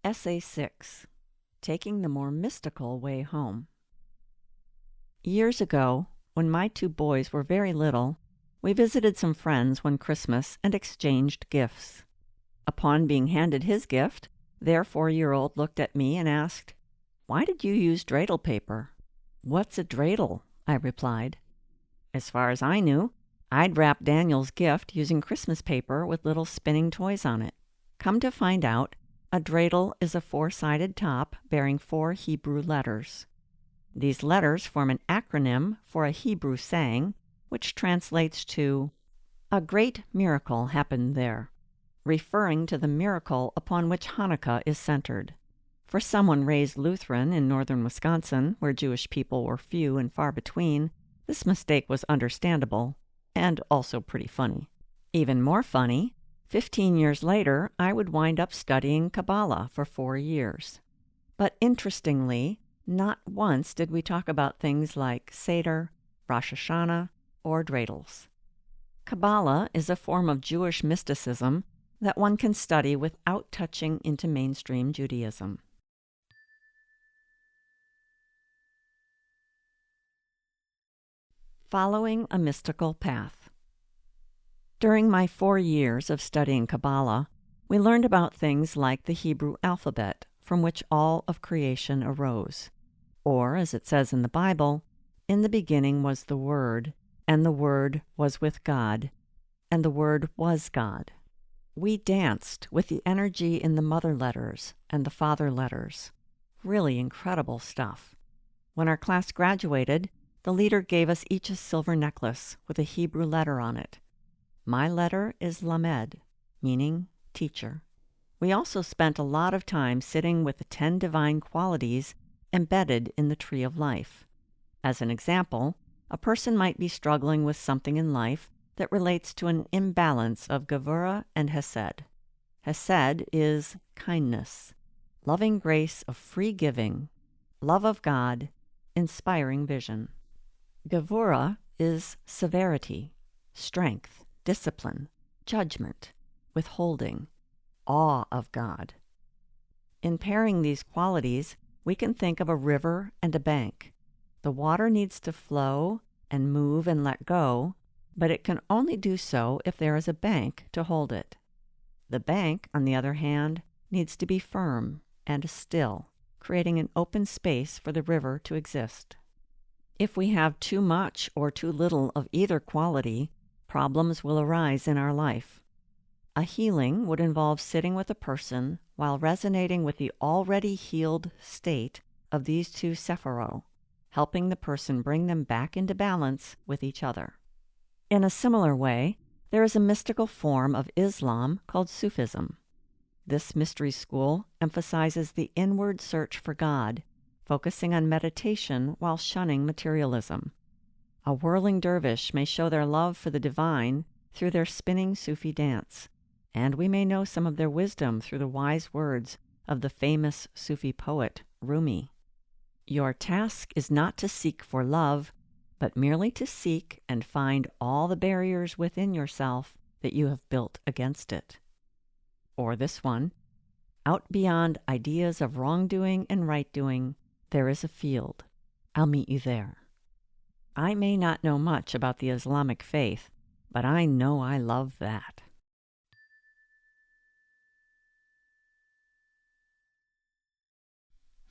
Essay 6. Taking the More Mystical Way Home. Years ago, when my two boys were very little, we visited some friends one Christmas and exchanged gifts. Upon being handed his gift, their 4-year-old looked at me and asked, "Why did you use dreidel paper?" "What's a dreidel?" I replied. As far as I knew, I'd wrapped Daniel's gift using Christmas paper with little spinning toys on it. Come to find out, a dreidel is a 4-sided top bearing 4 Hebrew letters. These letters form an acronym for a Hebrew saying, which translates to, "A great miracle happened there," referring to the miracle upon which Hanukkah is centered. For someone raised Lutheran in northern Wisconsin, where Jewish people were few and far between, this mistake was understandable, and also pretty funny. Even more funny, 15 years later, I would wind up studying Kabbalah for 4 years. But interestingly, not once did we talk about things like Seder, Rosh Hashanah, or dreidels. Kabbalah is a form of Jewish mysticism that one can study without touching into mainstream Judaism. Following a mystical path. During my 4 years of studying Kabbalah, we learned about things like the Hebrew alphabet, from which all of creation arose. Or, as it says in the Bible, "In the beginning was the Word, and the Word was with God, and the Word was God." We danced with the energy in the mother letters and the father letters. Really incredible stuff. When our class graduated, the leader gave us each a silver necklace with a Hebrew letter on it. My letter is Lamed, meaning teacher. We also spent a lot of time sitting with the 10 divine qualities embedded in the tree of life. As an example, a person might be struggling with something in life that relates to an imbalance of Gevurah and Hesed. Hesed is kindness, loving grace of free giving, love of God, inspiring vision. Gevurah is severity, strength, discipline, judgment, withholding, awe of God. In pairing these qualities, we can think of a river and a bank. The water needs to flow and move and let go, but it can only do so if there is a bank to hold it. The bank, on the other hand, needs to be firm and still, creating an open space for the river to exist. If we have too much or too little of either quality, problems will arise in our life. A healing would involve sitting with a person while resonating with the already healed state of these two Sephiroth, helping the person bring them back into balance with each other. In a similar way, there is a mystical form of Islam called Sufism. This mystery school emphasizes the inward search for God, focusing on meditation while shunning materialism. A whirling dervish may show their love for the divine through their spinning Sufi dance, and we may know some of their wisdom through the wise words of the famous Sufi poet Rumi. Your task is not to seek for love, but merely to seek and find all the barriers within yourself that you have built against it. Or this one, out beyond ideas of wrongdoing and right-doing, there is a field. I'll meet you there. I may not know much about the Islamic faith, but I know I love that.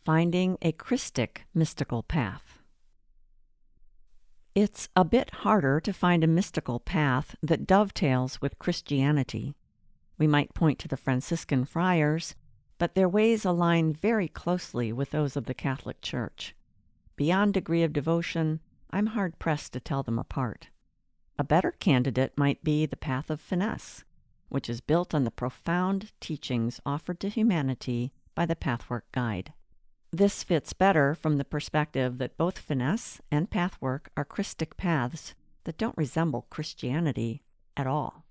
Finding a Christic mystical path. It's a bit harder to find a mystical path that dovetails with Christianity. We might point to the Franciscan friars, but their ways align very closely with those of the Catholic Church. Beyond degree of devotion, I'm hard-pressed to tell them apart. A better candidate might be the path of finesse, which is built on the profound teachings offered to humanity by the Pathwork Guide. This fits better from the perspective that both finesse and pathwork are Christic paths that don't resemble Christianity at all.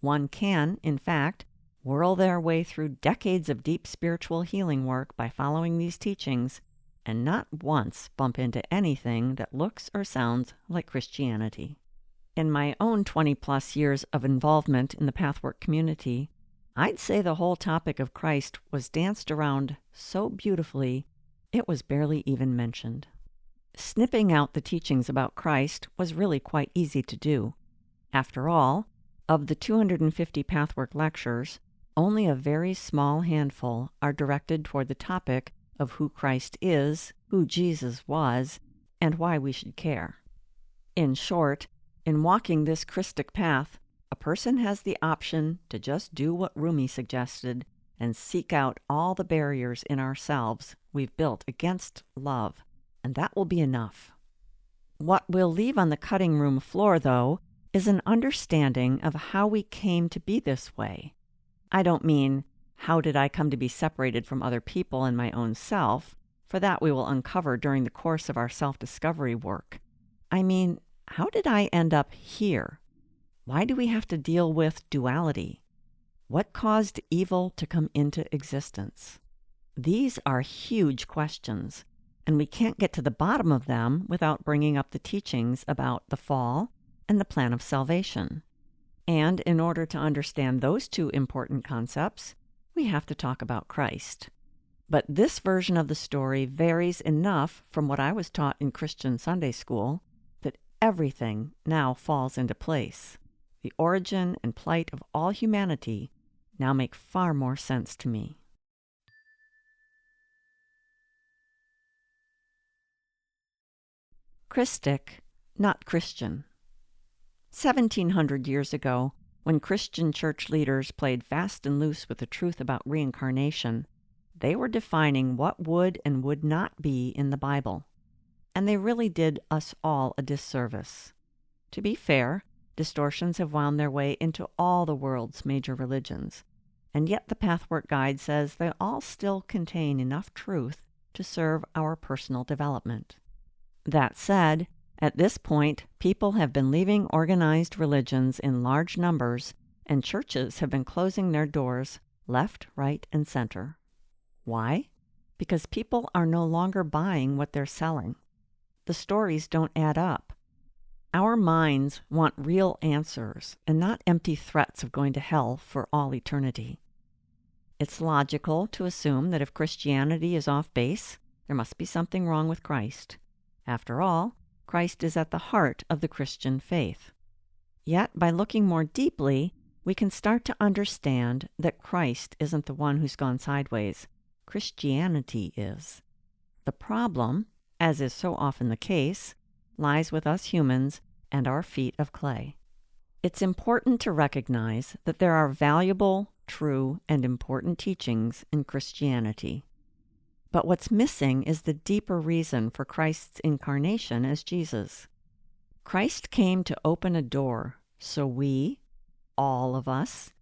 One can, in fact, whirl their way through decades of deep spiritual healing work by following these teachings and not once bump into anything that looks or sounds like Christianity. In my own 20-plus years of involvement in the Pathwork community, I'd say the whole topic of Christ was danced around so beautifully, it was barely even mentioned. Snipping out the teachings about Christ was really quite easy to do. After all, of the 250 Pathwork lectures, only a very small handful are directed toward the topic of who Christ is, who Jesus was, and why we should care. In short, in walking this Christic path, a person has the option to just do what Rumi suggested and seek out all the barriers in ourselves we've built against love, and that will be enough. What we'll leave on the cutting room floor, though, is an understanding of how we came to be this way. I don't mean, how did I come to be separated from other people and my own self, for that we will uncover during the course of our self-discovery work. I mean, how did I end up here? Why do we have to deal with duality? What caused evil to come into existence? These are huge questions, and we can't get to the bottom of them without bringing up the teachings about the fall and the plan of salvation. And in order to understand those two important concepts, we have to talk about Christ. But this version of the story varies enough from what I was taught in Christian Sunday school that everything now falls into place. The origin and plight of all humanity now make far more sense to me. Christic, not Christian. 1700 years ago, when Christian church leaders played fast and loose with the truth about reincarnation, they were defining what would and would not be in the Bible. And they really did us all a disservice. To be fair, distortions have wound their way into all the world's major religions, and yet the Pathwork Guide says they all still contain enough truth to serve our personal development. That said, at this point, people have been leaving organized religions in large numbers, and churches have been closing their doors left, right, and center. Why? Because people are no longer buying what they're selling. The stories don't add up. Our minds want real answers and not empty threats of going to hell for all eternity. It's logical to assume that if Christianity is off base, there must be something wrong with Christ. After all, Christ is at the heart of the Christian faith. Yet, by looking more deeply, we can start to understand that Christ isn't the one who's gone sideways. Christianity is. The problem, as is so often the case, lies with us humans and our feet of clay. It's important to recognize that there are valuable, true, and important teachings in Christianity. But what's missing is the deeper reason for Christ's incarnation as Jesus. Christ came to open a door so we, all of us,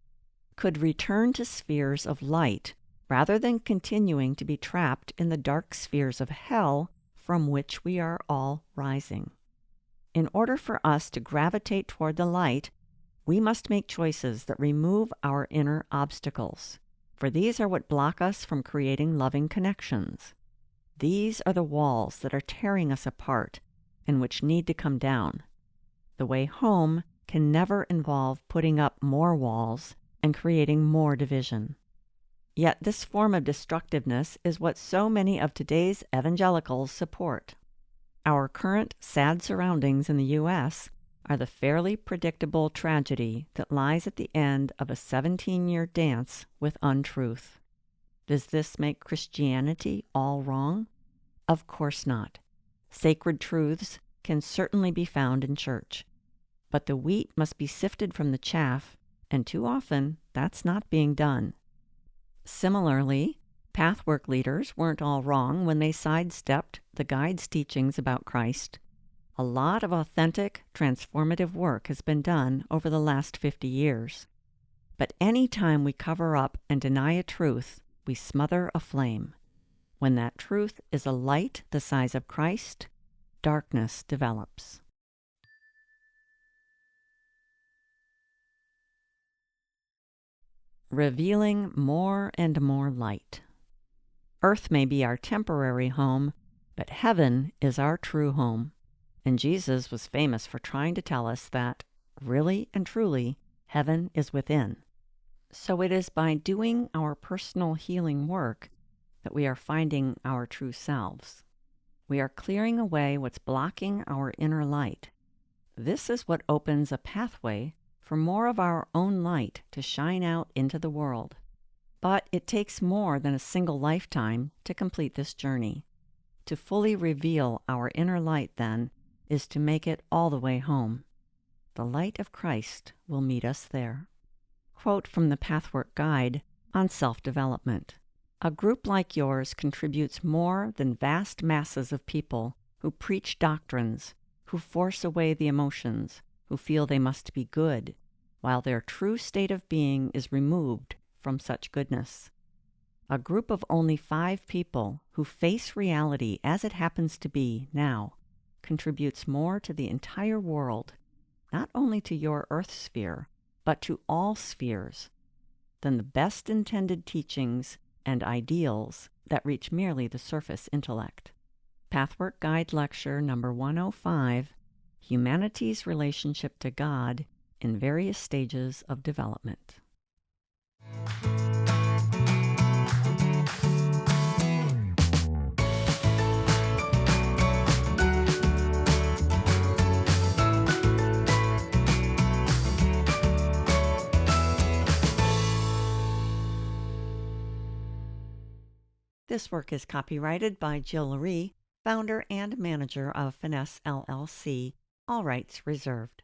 could return to spheres of light rather than continuing to be trapped in the dark spheres of hell from which we are all rising. In order for us to gravitate toward the light, we must make choices that remove our inner obstacles, for these are what block us from creating loving connections. These are the walls that are tearing us apart and which need to come down. The way home can never involve putting up more walls and creating more division. Yet this form of destructiveness is what so many of today's evangelicals support. Our current sad surroundings in the U.S. are the fairly predictable tragedy that lies at the end of a 17-year dance with untruth. Does this make Christianity all wrong? Of course not. Sacred truths can certainly be found in church, but the wheat must be sifted from the chaff, and too often that's not being done. Similarly, Pathwork leaders weren't all wrong when they sidestepped the Guide's teachings about Christ. A lot of authentic, transformative work has been done over the last 50 years. But any time we cover up and deny a truth, we smother a flame. When that truth is a light the size of Christ, darkness develops. Revealing more and more light. Earth may be our temporary home, but heaven is our true home. And Jesus was famous for trying to tell us that, really and truly, heaven is within. So it is by doing our personal healing work that we are finding our true selves. We are clearing away what's blocking our inner light. This is what opens a pathway for more of our own light to shine out into the world. But it takes more than a single lifetime to complete this journey. To fully reveal our inner light, then, is to make it all the way home. The light of Christ will meet us there. Quote from the Pathwork Guide on Self-Development. A group like yours contributes more than vast masses of people who preach doctrines, who force away the emotions, who feel they must be good, while their true state of being is removed from such goodness. A group of only 5 people who face reality as it happens to be now contributes more to the entire world, not only to your earth sphere, but to all spheres, than the best intended teachings and ideals that reach merely the surface intellect. Pathwork Guide Lecture number 105, Humanity's Relationship to God in Various Stages of Development. This work is copyrighted by Jill Lurie, founder and manager of Finesse LLC, all rights reserved.